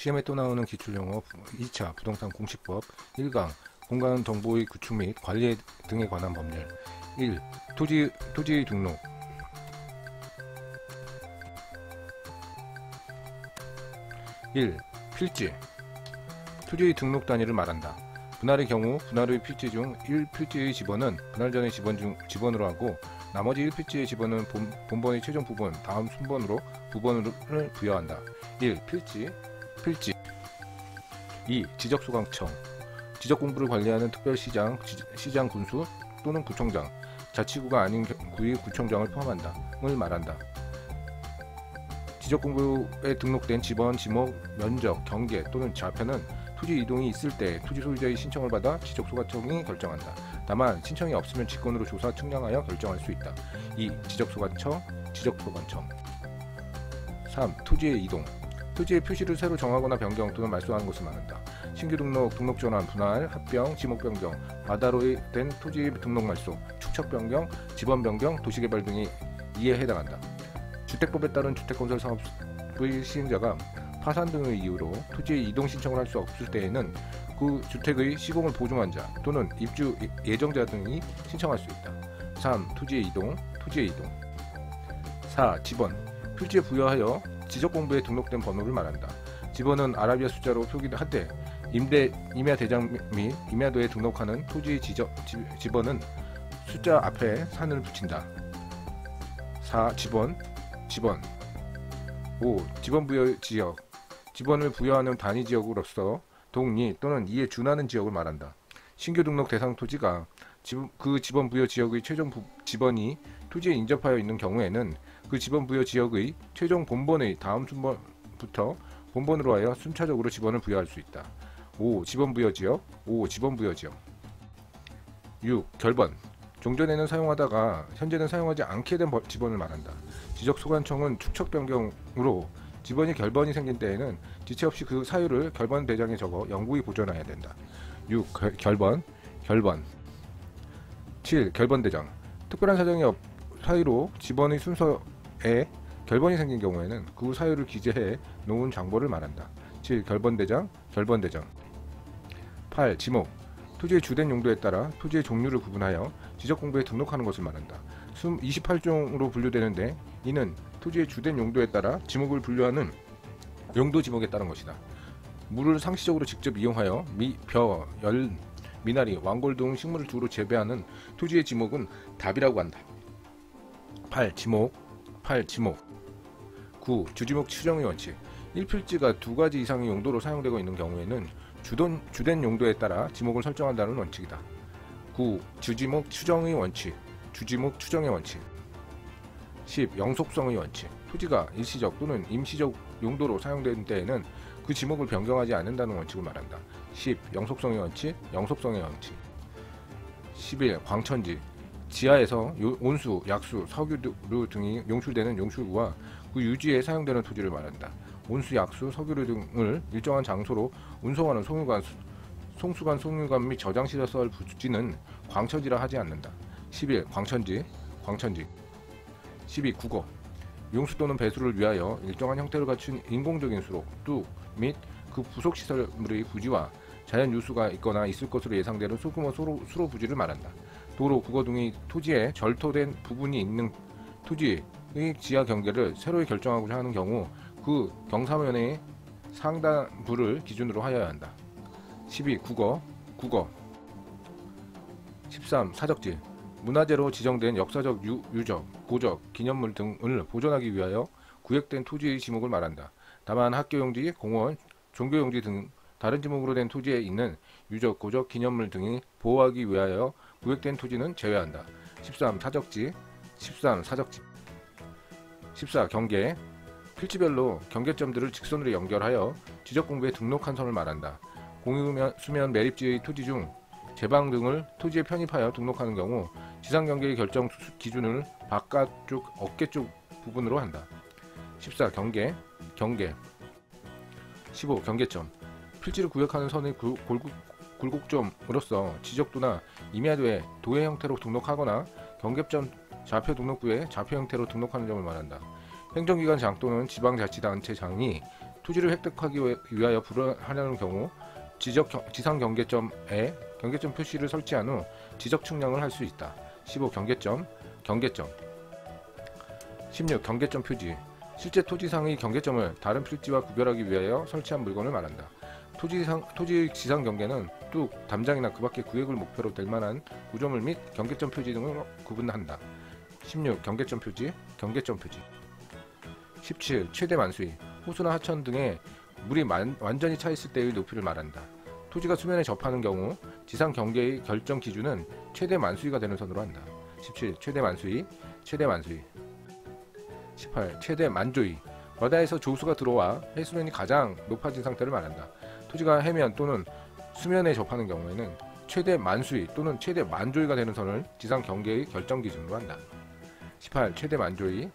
시험에 또 나오는 기출용어 2차 부동산 공시법 1강 공간 정보의 구축 및 관리 등에 관한 법률 1. 토지 등록 1. 필지 토지의 등록 단위를 말한다. 분할의 경우 분할의 필지 중 1필지의 지번은 분할 전의 지번으로 하고 나머지 1필지의 지번은 본번의 최종 부분 다음 순번으로 부번을 부여한다. 1. 필지 2. 지적소강청 지적공부를 관리하는 특별시장, 시장 군수 또는 구청장, 자치구가 아닌 구의 구청장을 포함한다. 을 말한다. 지적공부에 등록된 지번, 지목, 면적, 경계 또는 좌표는 토지 이동이 있을 때 토지 소유자의 신청을 받아 지적소관청이 결정한다. 다만 신청이 없으면 직권으로 조사, 측량하여 결정할 수 있다. 2. 지적소관청 3. 토지의 이동 토지의 표시를 새로 정하거나 변경 또는 말소하는 것을 말한다. 신규 등록, 등록 전환, 분할, 합병, 지목 변경, 바다로 된 토지 등록 말소, 축척 변경, 지번 변경, 도시개발 등이 이에 해당한다. 주택법에 따른 주택건설 사업의 시행자가 파산 등의 이유로 토지의 이동 신청을 할 수 없을 때에는 그 주택의 시공을 보증한 자 또는 입주 예정자 등이 신청할 수 있다. 3. 토지의 이동 4. 지번 필지에 부여하여 지적공부에 등록된 번호를 말한다. 지번은 아라비아 숫자로 표기하되 임야 대장 및 임야도에 등록하는 토지의 지번은 숫자 앞에 산을 붙인다. 4. 지번 5. 지번 부여 지역 지번을 부여하는 단위 지역으로서 동리 또는 이에 준하는 지역을 말한다. 신규 등록 대상 토지가 그 지번 부여 지역의 최종 지번이 토지에 인접하여 있는 경우에는 그 지번 부여 지역의 최종 본번의 다음 순번부터 본번으로 하여 순차적으로 지번을 부여할 수 있다. 5. 지번 부여 지역 6. 결번 종전에는 사용하다가 현재는 사용하지 않게 된 지번을 말한다. 지적소관청은 축척 변경으로 지번이 결번이 생긴 때에는 지체 없이 그 사유를 결번 대장에 적어 영구히 보존해야 된다. 6. 결번 7. 결번 대장 특별한 사유로 지번의 순서에 결번이 생긴 경우에는 그 사유를 기재해 놓은 장보를 말한다. 7. 결번 대장 8. 지목 토지의 주된 용도에 따라 토지의 종류를 구분하여 지적공부에 등록하는 것을 말한다. 28종으로 분류되는데 이는 토지의 주된 용도에 따라 지목을 분류하는 용도 지목에 따른 것이다. 물을 상시적으로 직접 이용하여 벼, 열, 미나리, 왕골 등 식물을 주로 재배하는 토지의 지목은 답이라고 한다. 8. 지목 9. 주지목 추정의 원칙 1필지가 2가지 이상의 용도로 사용되고 있는 경우에는 주된 용도에 따라 지목을 설정한다는 원칙이다. 9. 주지목 추정의 원칙 10. 영속성의 원칙 토지가 일시적 또는 임시적 용도로 사용되는 때에는 그 지목을 변경하지 않는다는 원칙을 말한다. 10. 영속성의 원칙 11. 광천지 지하에서 온수, 약수, 석유류 등이 용출되는 용출구와 그 유지에 사용되는 토지를 말한다. 온수, 약수, 석유류 등을 일정한 장소로 운송하는 송수관 및 저장시설 부지는 광천지라 하지 않는다. 11. 광천지 12. 국어 용수 또는 배수를 위하여 일정한 형태를 갖춘 인공적인 수로, 뚝 및 그 부속시설물의 부지와 자연 유수가 있거나 있을 것으로 예상되는 소규모 수로 부지를 말한다. 도로, 국어 등의 토지에 절토된 부분이 있는 토지의 지하 경계를 새로 결정하고자 하는 경우 그 경사면의 상단부를 기준으로 하여야 한다. 12. 국어 13. 사적지 문화재로 지정된 역사적 유적, 고적, 기념물 등을 보존하기 위하여 구획된 토지의 지목을 말한다. 다만 학교용지, 공원, 종교용지 등 다른 지목으로 된 토지에 있는 유적, 고적, 기념물 등이 보호하기 위하여 구획된 토지는 제외한다. 13. 사적지 14. 경계 필지별로 경계점들을 직선으로 연결하여 지적공부에 등록한 선을 말한다. 공유수면 매립지의 토지 중 제방 등을 토지에 편입하여 등록하는 경우 지상경계의 결정 기준을 바깥쪽 어깨 쪽 부분으로 한다. 14. 경계 15. 경계점 필지를 구역하는 선의 굴곡점으로서 지적도나 임야도에 도의 형태로 등록하거나 경계점 좌표 등록부에 좌표 형태로 등록하는 점을 말한다. 행정기관장 또는 지방자치단체장이 토지를 획득하기 위하여 불허하려는 경우 지상 경계점에 경계점 표시를 설치한 후 지적 측량을 할 수 있다. 15. 경계점 16. 경계점 표지 실제 토지상의 경계점을 다른 필지와 구별하기 위하여 설치한 물건을 말한다. 토지 지상 경계는 뚝, 담장이나 그 밖의 구역을 목표로 될 만한 구조물 및 경계점 표지 등을 구분한다. 16. 경계점 표지 17. 최대 만수위 호수나 하천 등에 물이 완전히 차 있을 때의 높이를 말한다. 토지가 수면에 접하는 경우 지상 경계의 결정 기준은 최대 만수위가 되는 선으로 한다. 17. 최대 만수위 18. 최대 만조위 바다에서 조수가 들어와 해수면이 가장 높아진 상태를 말한다. 토지가 해면 또는 수면에 접하는 경우에는 최대 만수위 또는 최대 만조위가 되는 선을 지상 경계의 결정 기준으로 한다. 18. 최대 만조위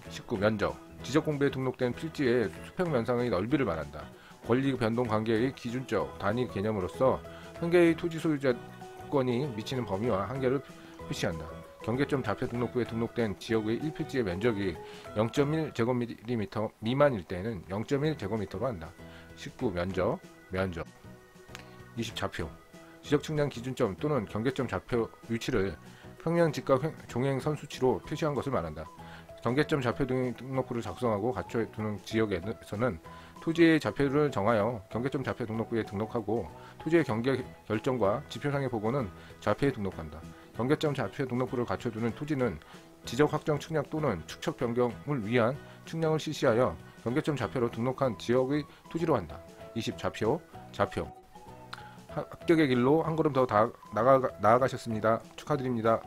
19. 면적 지적공부에 등록된 필지의 수평 면상의 넓이를 말한다. 권리 변동 관계의 기준적 단위 개념으로서 현재의 토지 소유자권이 미치는 범위와 한계를 표시한다. 경계점 좌표 등록부에 등록된 지역의 1필지의 면적이 0.1제곱미터 미만일 때에는 0.1제곱미터로 한다. 19. 면적 20. 좌표 지적 측량 기준점 또는 경계점 좌표 위치를 평면 직각 종횡 선수치로 표시한 것을 말한다. 경계점 좌표 등록부를 작성하고 갖춰두는 지역에서는 토지의 좌표를 정하여 경계점 좌표 등록부에 등록하고 토지의 경계 결정과 지표상의 보고는 좌표에 등록한다. 경계점 좌표 등록부를 갖춰두는 토지는 지적 확정 측량 또는 축척 변경을 위한 측량을 실시하여 경계점 좌표로 등록한 지역의 토지로 한다. 20. 좌표 합격의 길로 한 걸음 더 나아가셨습니다. 축하드립니다.